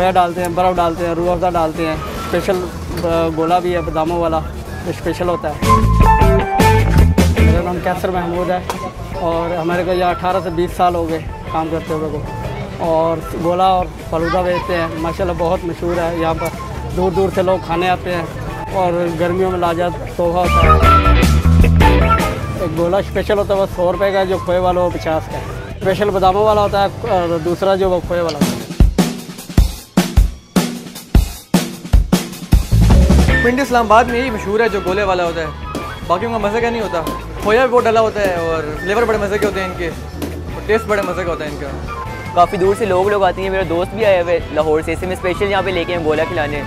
खोया डालते हैं, बर्फ़ डालते हैं, रूह अफ़ज़ा डालते हैं। स्पेशल गोला भी है बादामों वाला, जो स्पेशल होता है। मेरा नाम कैसर महमूद है और हमारे को यहाँ 18 से 20 साल हो गए काम करते हुए को, और गोला और फलूदा बेचते हैं। माशाल्लाह बहुत मशहूर है यहाँ पर, दूर दूर से लोग खाने आते हैं और गर्मियों में लाजवाब तोहफा होता है। एक गोला स्पेशल होता है वो 100 रुपये का, जो खोए वाला वो 50 का है। स्पेशल बादामों वाला होता है और दूसरा जो वो खोए वाला होता है। पिंडी इस्लामाबाद में यही मशहूर है जो गोले वाला होता है, बाकी उनका मज़े का नहीं होता। खोया भी बहुत डला होता है और फ्लेवर बड़े मज़े के होते हैं इनके, और टेस्ट बड़े मज़े का होता है इनका। काफ़ी दूर से लोग आते हैं। मेरे दोस्त भी आए हुए लाहौर से, इसे मैं स्पेशल यहाँ पे लेके हैं गोला खिलाने।